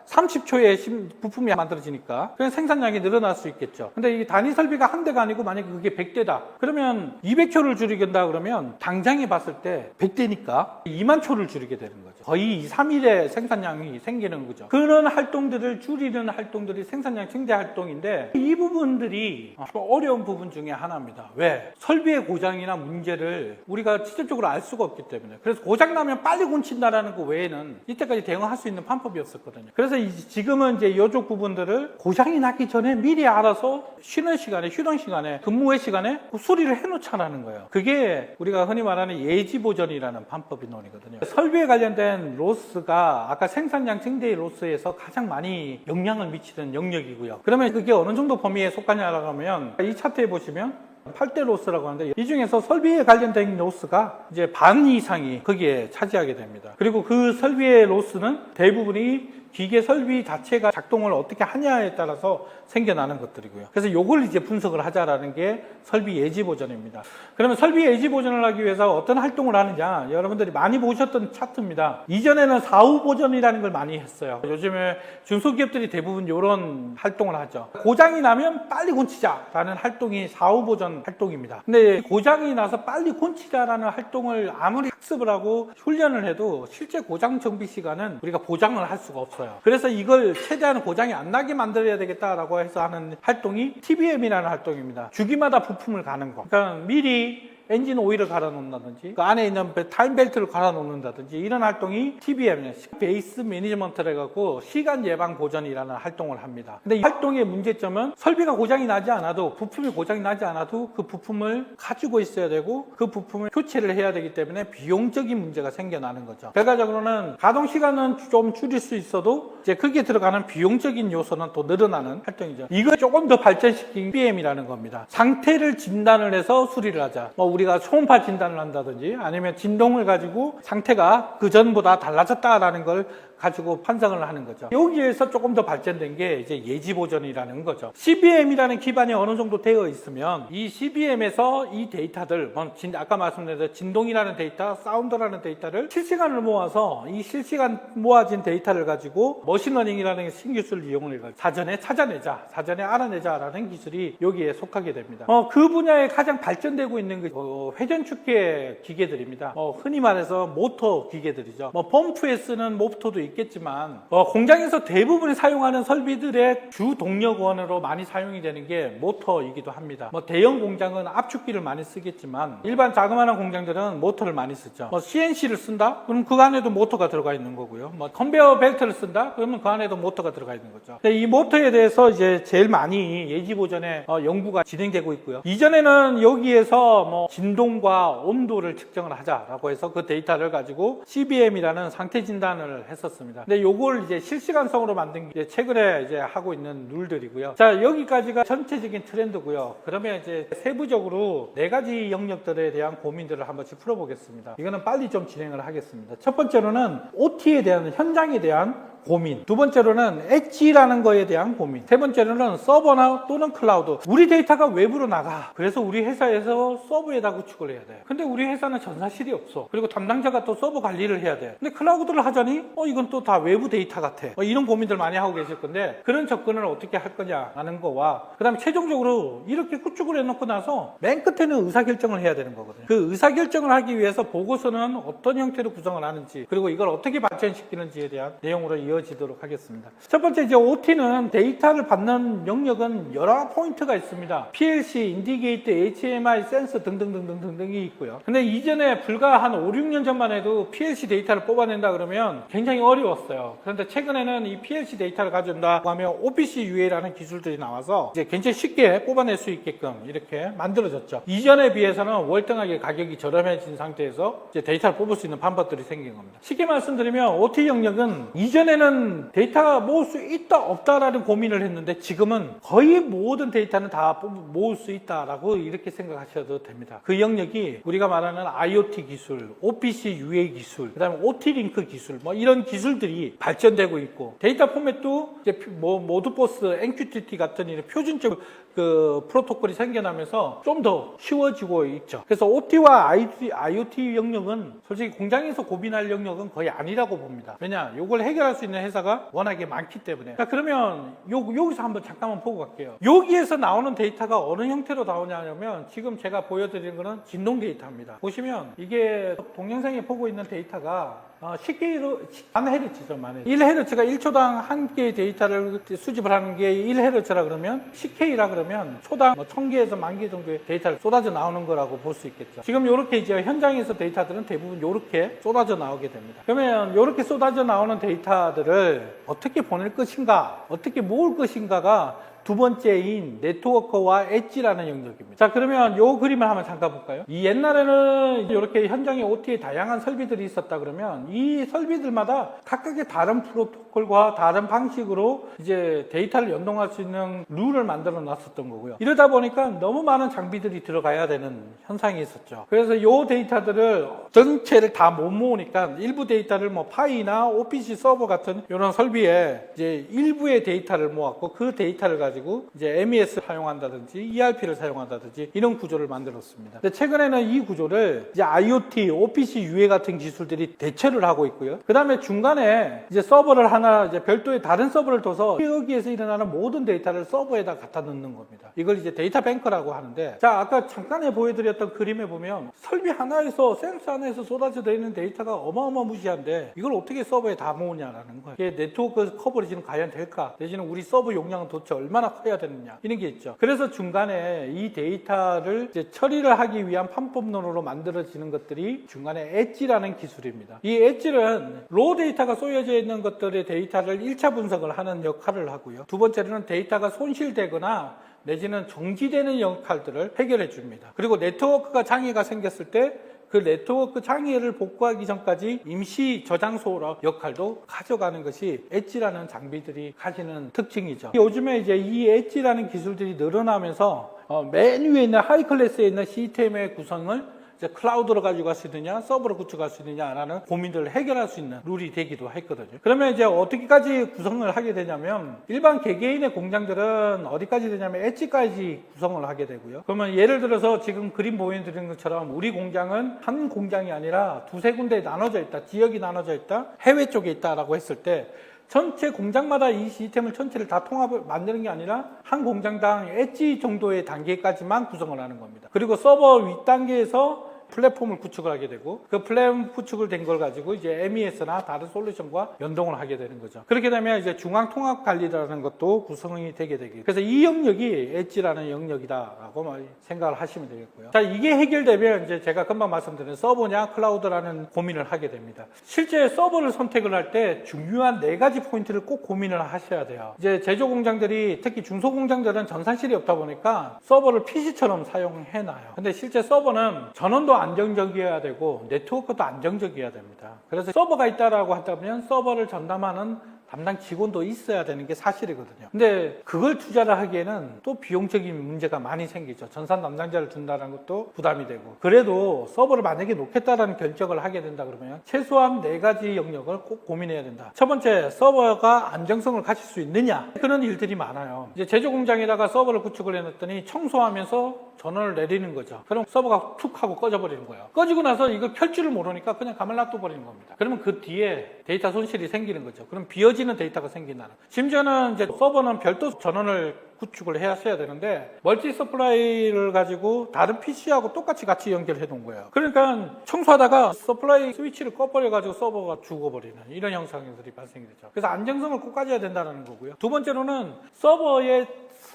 30초에 부품이 만들어지니까 그냥 생산량이 늘어날 수 있겠죠. 근데 이 단위 설비가 한 대가 아니고 만약에 그게 100대다 그러면 200초를 줄이겠다 그러면 당장에 봤을 때 100대니까 2만 초를 줄이게 되는 거죠. 거의 2, 3일의 생산량이 생기는 거죠. 그런 활동들을 줄이는 활동들이 생산량 증대 활동인데, 이 부분들이 어려운 부분 중에 하나입니다. 왜? 설비의 고장이나 문제를 우리가 직접적으로 알 수가 없기 때문에. 그래서 고장 나면 빨리 고친다라는 거 외에는 이때까지 대응할 수 있는 방법이 없었거든요. 그래서 지금은 이제 이쪽 부분들을 고장이 나기 전에 미리 알아서 쉬는 시간에, 휴동 시간에, 근무의 시간에 수리를 해놓자라는 거예요. 그게 우리가 흔히 말하는 예지보전이라는 방법이거든요. 설비에 관련된 로스가 아까 생산량 증대의 로스에서 가장 많이 영향을 미치는 영역이고요. 그러면 그게 어느 정도 범위에 속하냐라고 하면 이 차트에 보시면 8대 로스라고 하는데, 이 중에서 설비에 관련된 로스가 이제 반 이상이 거기에 차지하게 됩니다. 그리고 그 설비의 로스는 대부분이 기계 설비 자체가 작동을 어떻게 하냐에 따라서 생겨나는 것들이고요. 그래서 이걸 이제 분석을 하자라는 게 설비 예지 보전입니다. 그러면 설비 예지 보전을 하기 위해서 어떤 활동을 하느냐, 여러분들이 많이 보셨던 차트입니다. 이전에는 사후 보전이라는 걸 많이 했어요. 요즘에 중소기업들이 대부분 이런 활동을 하죠. 고장이 나면 빨리 고치자라는 활동이 사후 보전 활동입니다. 근데 고장이 나서 빨리 고치자라는 활동을 아무리 학습을 하고 훈련을 해도 실제 고장 정비 시간은 우리가 보장을 할 수가 없어요. 그래서 이걸 최대한 고장이 안 나게 만들어야 되겠다라고 해서 하는 활동이 TBM이라는 활동입니다. 주기마다 부품을 가는 거. 그러니까 미리 엔진 오일을 갈아 놓는다든지 그 안에 있는 타임벨트를 갈아 놓는다든지 이런 활동이 TBM이에요. 베이스 매니지먼트를 해갖고 시간 예방 보전이라는 활동을 합니다. 근데 이 활동의 문제점은 설비가 고장이 나지 않아도, 부품이 고장이 나지 않아도 그 부품을 가지고 있어야 되고 그 부품을 교체를 해야 되기 때문에 비용적인 문제가 생겨나는 거죠. 결과적으로는 가동 시간은 좀 줄일 수 있어도 이제 거기에 들어가는 비용적인 요소는 또 늘어나는 활동이죠. 이걸 조금 더 발전시킨 TBM이라는 겁니다. 상태를 진단을 해서 수리를 하자. 우리가 초음파 진단을 한다든지 아니면 진동을 가지고 상태가 그 전보다 달라졌다라는 걸 가지고 판정을 하는 거죠. 여기에서 조금 더 발전된 게 이제 예지보전이라는 거죠. CBM이라는 기반이 어느 정도 되어 있으면 이 CBM에서 이 데이터들, 아까 말씀드린 진동이라는 데이터, 사운드라는 데이터를 실시간으로 모아서 이 실시간 모아진 데이터를 가지고 머신러닝이라는 신기술을 이용을 해서 사전에 찾아내자, 사전에 알아내자라는 기술이 여기에 속하게 됩니다. 그 분야에 가장 발전되고 있는 게 회전축계 기계들입니다. 흔히 말해서 모터 기계들이죠. 펌프에 쓰는 모터도 있겠지만 공장에서 대부분 사용하는 설비들의 주 동력원으로 많이 사용이 되는 게 모터이기도 합니다. 대형 공장은 압축기를 많이 쓰겠지만 일반 자그마한 공장들은 모터를 많이 쓰죠. CNC를 쓴다? 그럼 그 안에도 모터가 들어가 있는 거고요. 컨베어 벨트를 쓴다? 그러면 그 안에도 모터가 들어가 있는 거죠. 근데 이 모터에 대해서 이제 제일 많이 예지보전에 연구가 진행되고 있고요. 이전에는 여기에서 진동과 온도를 측정을 하자라고 해서 그 데이터를 가지고 CBM이라는 상태 진단을 했었습니다. 근데 요걸 이제 실시간성으로 만든 게 최근에 이제 하고 있는 룰들이고요. 자, 여기까지가 전체적인 트렌드고요. 그러면 이제 세부적으로 4가지 영역들에 대한 고민들을 한 번씩 풀어보겠습니다. 이거는 빨리 좀 진행을 하겠습니다. 첫 번째로는 OT에 대한, 현장에 대한 고민, 두 번째로는 엣지라는 거에 대한 고민, 세 번째로는 서버나 또는 클라우드. 우리 데이터가 외부로 나가. 그래서 우리 회사에서 서버에다 구축을 해야 돼. 근데 우리 회사는 전사실이 없어. 그리고 담당자가 또 서버 관리를 해야 돼. 근데 클라우드를 하자니 이건 또 다 외부 데이터 같아. 이런 고민들 많이 하고 계실 건데, 그런 접근을 어떻게 할 거냐라는 거와, 그 다음에 최종적으로 이렇게 구축을 해놓고 나서 맨 끝에는 의사결정을 해야 되는 거거든요. 그 의사결정을 하기 위해서 보고서는 어떤 형태로 구성을 하는지, 그리고 이걸 어떻게 발전시키는지에 대한 내용으로 이어지도록 하겠습니다. 첫 번째, 이제 OT는 데이터를 받는 영역은 여러 포인트가 있습니다. PLC, 인디게이트, HMI, 센서 등등등등등등이 있고요. 근데 이전에 불과 한 5, 6년 전만 해도 PLC 데이터를 뽑아낸다 그러면 굉장히 어려웠어요. 그런데 최근에는 이 PLC 데이터를 가져온다고 하면 OPC UA라는 기술들이 나와서 이제 굉장히 쉽게 뽑아낼 수 있게끔 이렇게 만들어졌죠. 이전에 비해서는 월등하게 가격이 저렴해진 상태에서 이제 데이터를 뽑을 수 있는 방법들이 생긴 겁니다. 쉽게 말씀드리면 OT 영역은 이전에는 예전에는 데이터 모을 수 있다 없다라는 고민을 했는데 지금은 거의 모든 데이터는 다 모을 수 있다라고 이렇게 생각하셔도 됩니다. 그 영역이 우리가 말하는 IoT 기술, OPC UA 기술, 그다음에 OT 링크 기술, 뭐 이런 기술들이 발전되고 있고, 데이터 포맷도 이제 모드버스, MQTT 같은 이런 표준적 그 프로토콜이 생겨나면서 좀 더 쉬워지고 있죠. 그래서 OT와 IoT 영역은 솔직히 공장에서 고민할 영역은 거의 아니라고 봅니다. 왜냐, 요걸 해결할 수 있는 회사가 워낙에 많기 때문에. 자, 그러면 여기서 한번 잠깐만 보고 갈게요. 여기에서 나오는 데이터가 어느 형태로 나오냐면 지금 제가 보여드리는 거는 진동 데이터입니다. 보시면 이게 동영상에 보고 있는 데이터가 10개로 1Hz죠. 1Hz가 1초당 한 개의 데이터를 수집을 하는 게 1Hz라 그러면 10K라 그러면 초당 1000개에서 10,000개 정도의 데이터를 쏟아져 나오는 거라고 볼 수 있겠죠. 지금 이렇게 이제 현장에서 데이터들은 대부분 이렇게 쏟아져 나오게 됩니다. 그러면 이렇게 쏟아져 나오는 데이터들을 어떻게 보낼 것인가, 어떻게 모을 것인가가 두 번째인 네트워크와 엣지라는 영역입니다. 자, 그러면 이 그림을 한번 잠깐 볼까요? 이 옛날에는 이렇게 현장에 OT에 다양한 설비들이 있었다 그러면 이 설비들마다 각각의 다른 프로토콜과 다른 방식으로 이제 데이터를 연동할 수 있는 룰을 만들어 놨었던 거고요. 이러다 보니까 너무 많은 장비들이 들어가야 되는 현상이 있었죠. 그래서 이 데이터들을 전체를 다 못 모으니까 일부 데이터를 뭐 파이나 OPC 서버 같은 이런 설비에 이제 일부의 데이터를 모았고 그 데이터를 가지고 이제 MES 사용한다든지 ERP를 사용한다든지 이런 구조를 만들었습니다. 근데 최근에는 이 구조를 이제 IoT, OPC UA 같은 기술들이 대체를 하고 있고요. 그 다음에 중간에 이제 서버를 하나 이제 별도의 다른 서버를 둬서 여기에서 일어나는 모든 데이터를 서버에다 갖다 넣는 겁니다. 이걸 이제 데이터 뱅크라고 하는데, 자, 아까 잠깐에 보여드렸던 그림에 보면 설비 하나에서 센서 하나에서 쏟아져 있는 데이터가 어마어마무시한데 이걸 어떻게 서버에 다 모으냐라는 거예요. 이게 네트워크 커버리지는 과연 될까? 내지는 우리 서버 용량은 도대체 얼마나 커야 되느냐, 이런 게 있죠. 그래서 중간에 이 데이터를 이제 처리를 하기 위한 판법론으로 만들어지는 것들이 중간에 엣지라는 기술입니다. 이 엣지는 로우 데이터가 쏘여져 있는 것들의 데이터를 1차 분석을 하는 역할을 하고요. 두 번째로는 데이터가 손실되거나 내지는 정지되는 역할들을 해결해 줍니다. 그리고 네트워크가 장애가 생겼을 때 그 네트워크 장애를 복구하기 전까지 임시 저장소 역할도 가져가는 것이 엣지라는 장비들이 가지는 특징이죠. 요즘에 이제 이 엣지라는 기술들이 늘어나면서 맨 위에 있는 하이 클래스에 있는 시스템의 구성을 이제 클라우드로 가지고 갈 수 있느냐, 서버로 구축할 수 있느냐라는 고민들을 해결할 수 있는 룰이 되기도 했거든요. 그러면 이제 어떻게까지 구성을 하게 되냐면 일반 개개인의 공장들은 어디까지 되냐면 엣지까지 구성을 하게 되고요. 그러면 예를 들어서 지금 그림 보여드리는 것처럼 우리 공장은 한 공장이 아니라 두세 군데에 나눠져 있다, 지역이 나눠져 있다, 해외 쪽에 있다라고 했을 때 전체 공장마다 이 시스템을 전체를 다 통합을 만드는 게 아니라 한 공장당 엣지 정도의 단계까지만 구성을 하는 겁니다. 그리고 서버 윗단계에서 플랫폼을 구축을 하게 되고 그 플랫폼 구축을 된 걸 가지고 이제 MES나 다른 솔루션과 연동을 하게 되는 거죠. 그렇게 되면 이제 중앙 통합 관리라는 것도 구성이 되게 되고, 그래서 이 영역이 엣지라는 영역이다라고 생각을 하시면 되겠고요. 자, 이게 해결되면 이제 제가 금방 말씀드린 서버냐 클라우드라는 고민을 하게 됩니다. 실제 서버를 선택을 할 때 중요한 4가지 포인트를 꼭 고민을 하셔야 돼요. 이제 제조 공장들이 특히 중소 공장들은 전산실이 없다 보니까 서버를 PC처럼 사용해 놔요. 근데 실제 서버는 전원도 안정적이어야 되고 네트워크도 안정적이어야 됩니다. 그래서 서버가 있다라고 한다면 서버를 전담하는 담당 직원도 있어야 되는 게 사실이거든요. 근데 그걸 투자를 하기에는 또 비용적인 문제가 많이 생기죠. 전산 담당자를 둔다는 것도 부담이 되고, 그래도 서버를 만약에 놓겠다라는 결정을 하게 된다 그러면 최소한 4가지 영역을 꼭 고민해야 된다. 첫 번째, 서버가 안정성을 가질 수 있느냐, 그런 일들이 많아요. 이제 제조 공장에다가 서버를 구축을 해놨더니 청소하면서 전원을 내리는 거죠. 그럼 서버가 툭 하고 꺼져버리는 거예요. 꺼지고 나서 이거 켤 줄을 모르니까 그냥 가만히 놔둬버리는 겁니다. 그러면 그 뒤에 데이터 손실이 생기는 거죠. 그럼 비어지는 데이터가 생긴다는. 심지어는 이제 서버는 별도 전원을 구축을 하셔야 되는데 멀티 서플라이를 가지고 다른 PC하고 똑같이 같이 연결해 놓은 거예요. 그러니까 청소하다가 서플라이 스위치를 꺼버려 가지고 서버가 죽어버리는 이런 현상들이 발생이 되죠. 그래서 안정성을 꼭 가져야 된다는 거고요. 두 번째로는 서버의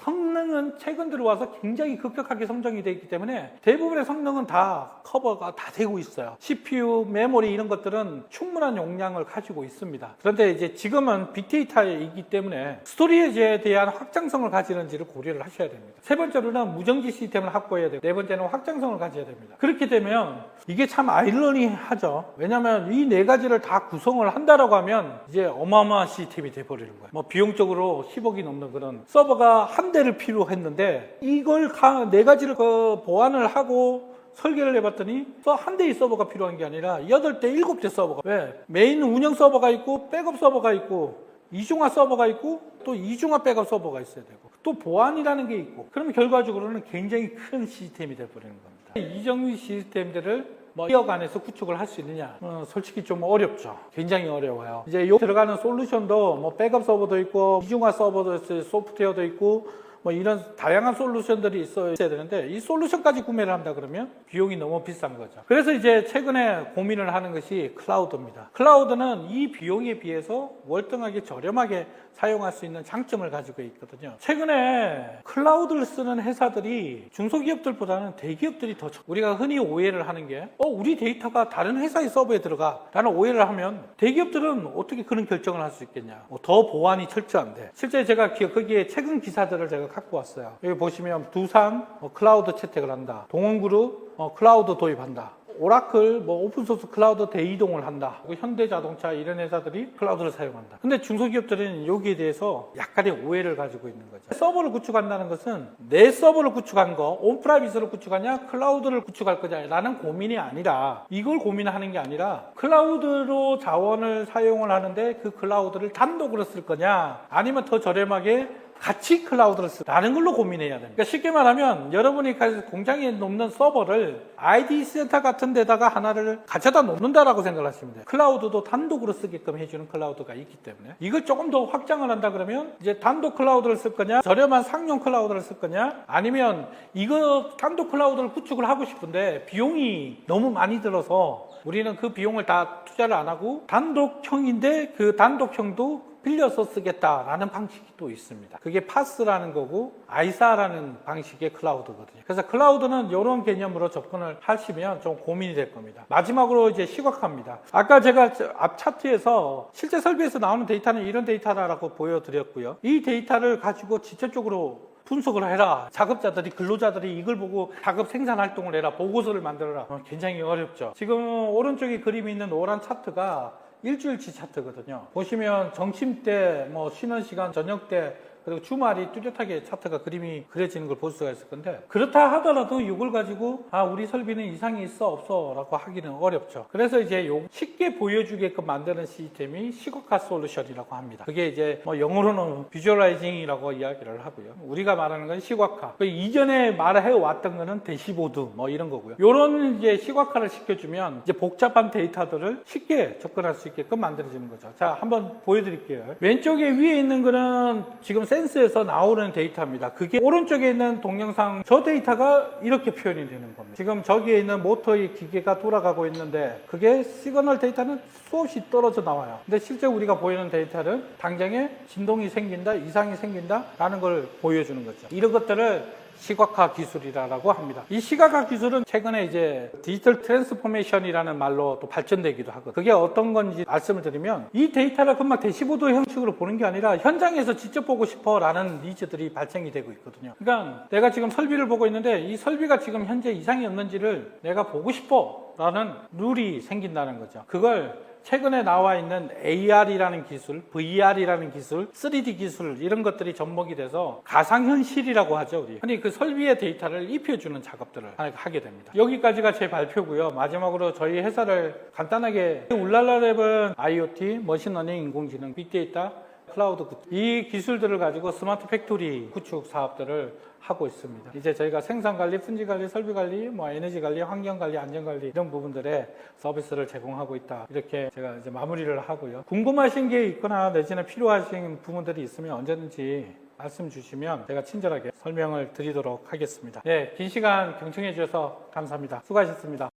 성능은 최근 들어와서 굉장히 급격하게 성장이 되어 있기 때문에 대부분의 성능은 다 커버가 다 되고 있어요. CPU, 메모리 이런 것들은 충분한 용량을 가지고 있습니다. 그런데 이제 지금은 빅데이터이기 때문에 스토리지에 대한 확장성을 가지는지를 고려를 하셔야 됩니다. 세 번째로는 무정지 시스템을 확보해야 되고, 네 번째는 확장성을 가져야 됩니다. 그렇게 되면 이게 참 아이러니하죠. 왜냐하면 이 네 가지를 다 구성을 한다라고 하면 이제 어마어마한 시스템이 돼버리는 거예요. 뭐 비용적으로 10억이 넘는 그런 서버가 한 대를 필요했는데 이걸 네 가지를 보완을 하고 설계를 해봤더니 한 대의 서버가 필요한 게 아니라 8대, 7대 서버가, 왜? 메인 운영 서버가 있고 백업 서버가 있고 이중화 서버가 있고 또 이중화 백업 서버가 있어야 되고 또 보안이라는 게 있고, 그러면 결과적으로는 굉장히 큰 시스템이 돼버리는 겁니다. 이 정도 시스템들을 기업 안에서 구축을 할 수 있느냐? 솔직히 좀 어렵죠. 굉장히 어려워요. 이제 요 들어가는 솔루션도 백업 서버도 있고 이중화 서버도 있어요. 소프트웨어도 있고 이런 다양한 솔루션들이 있어야 되는데 이 솔루션까지 구매를 한다 그러면 비용이 너무 비싼 거죠. 그래서 이제 최근에 고민을 하는 것이 클라우드입니다. 클라우드는 이 비용에 비해서 월등하게 저렴하게 사용할 수 있는 장점을 가지고 있거든요. 최근에 클라우드를 쓰는 회사들이 중소기업들보다는 대기업들이 더 우리가 흔히 오해를 하는 게 우리 데이터가 다른 회사의 서버에 들어가 라는 오해를 하면 대기업들은 어떻게 그런 결정을 할 수 있겠냐, 더 보안이 철저한데. 실제 제가 거기에 최근 기사들을 제가 갖고 왔어요. 여기 보시면 두산 클라우드 채택을 한다, 동원그룹 클라우드 도입한다, 오라클 오픈소스 클라우드 대이동을 한다, 현대자동차 이런 회사들이 클라우드를 사용한다. 근데 중소기업들은 여기에 대해서 약간의 오해를 가지고 있는 거죠. 서버를 구축한다는 것은 내 서버를 구축한 거, 온프라이빗으로 구축하냐 클라우드를 구축할 거냐라는 고민이 아니라, 이걸 고민하는 게 아니라 클라우드로 자원을 사용을 하는데 그 클라우드를 단독으로 쓸 거냐 아니면 더 저렴하게 같이 클라우드를 쓰라는 걸로 고민해야 됩니다. 그러니까 쉽게 말하면 여러분이 공장에 놓는 서버를 ID 센터 같은 데다가 하나를 가져다 놓는다라고 생각하시면 돼요. 클라우드도 단독으로 쓰게끔 해주는 클라우드가 있기 때문에 이걸 조금 더 확장을 한다 그러면 이제 단독 클라우드를 쓸 거냐, 저렴한 상용 클라우드를 쓸 거냐, 아니면 이거 단독 클라우드를 구축을 하고 싶은데 비용이 너무 많이 들어서 우리는 그 비용을 다 투자를 안 하고 단독형인데 그 단독형도 빌려서 쓰겠다라는 방식이 또 있습니다. 그게 파스라는 거고 아이사라는 방식의 클라우드거든요. 그래서 클라우드는 이런 개념으로 접근을 하시면 좀 고민이 될 겁니다. 마지막으로 이제 시각화입니다. 아까 제가 앞 차트에서 실제 설비에서 나오는 데이터는 이런 데이터라고 보여드렸고요. 이 데이터를 가지고 지체적으로 분석을 해라, 작업자들이, 근로자들이 이걸 보고 작업 생산 활동을 해라, 보고서를 만들어라. 굉장히 어렵죠. 지금 오른쪽에 그림이 있는 노란 차트가 일주일치 차트거든요. 보시면 점심때, 쉬는 시간, 저녁 때, 그리고 주말이 뚜렷하게 차트가 그림이 그려지는 걸 볼 수가 있을 건데, 그렇다 하더라도 이걸 가지고 우리 설비는 이상이 있어 없어 라고 하기는 어렵죠. 그래서 이제 쉽게 보여주게끔 만드는 시스템이 시각화 솔루션이라고 합니다. 그게 이제 영어로는 비주얼라이징이라고 이야기를 하고요. 우리가 말하는 건 시각화. 이전에 말해 왔던 거는 대시보드 이런 거고요. 이런 이제 시각화를 시켜주면 이제 복잡한 데이터들을 쉽게 접근할 수 있게끔 만들어지는 거죠. 자, 한번 보여드릴게요. 왼쪽에 위에 있는 거는 지금 센스에서 나오는 데이터입니다. 그게 오른쪽에 있는 동영상, 저 데이터가 이렇게 표현이 되는 겁니다. 지금 저기에 있는 모터의 기계가 돌아가고 있는데 그게 시그널 데이터는 수없이 떨어져 나와요. 근데 실제 우리가 보이는 데이터는 당장에 진동이 생긴다, 이상이 생긴다 라는 걸 보여주는 거죠. 이런 것들을 시각화 기술이라고 합니다. 이 시각화 기술은 최근에 이제 디지털 트랜스포메이션이라는 말로 또 발전되기도 하거든요. 그게 어떤 건지 말씀을 드리면, 이 데이터를 금방 대시보드 형식으로 보는 게 아니라 현장에서 직접 보고 싶어 라는 니즈들이 발생이 되고 있거든요. 그러니까 내가 지금 설비를 보고 있는데 이 설비가 지금 현재 이상이 없는지를 내가 보고 싶어 라는 룰이 생긴다는 거죠. 그걸 최근에 나와 있는 AR이라는 기술, VR이라는 기술, 3D 기술 이런 것들이 접목이 돼서 가상현실이라고 하죠. 우리 흔히 그 설비의 데이터를 입혀주는 작업들을 하게 됩니다. 여기까지가 제 발표고요. 마지막으로 저희 회사를 간단하게, 울랄라랩은 IoT, 머신러닝, 인공지능, 빅데이터, 클라우드 구축, 이 기술들을 가지고 스마트 팩토리 구축 사업들을 하고 있습니다. 이제 저희가 생산관리, 품질관리, 설비관리, 에너지관리, 환경관리, 안전관리 이런 부분들의 서비스를 제공하고 있다. 이렇게 제가 이제 마무리를 하고요. 궁금하신 게 있거나 내지는 필요하신 부분들이 있으면 언제든지 말씀 주시면 제가 친절하게 설명을 드리도록 하겠습니다. 긴 시간 경청해 주셔서 감사합니다. 수고하셨습니다.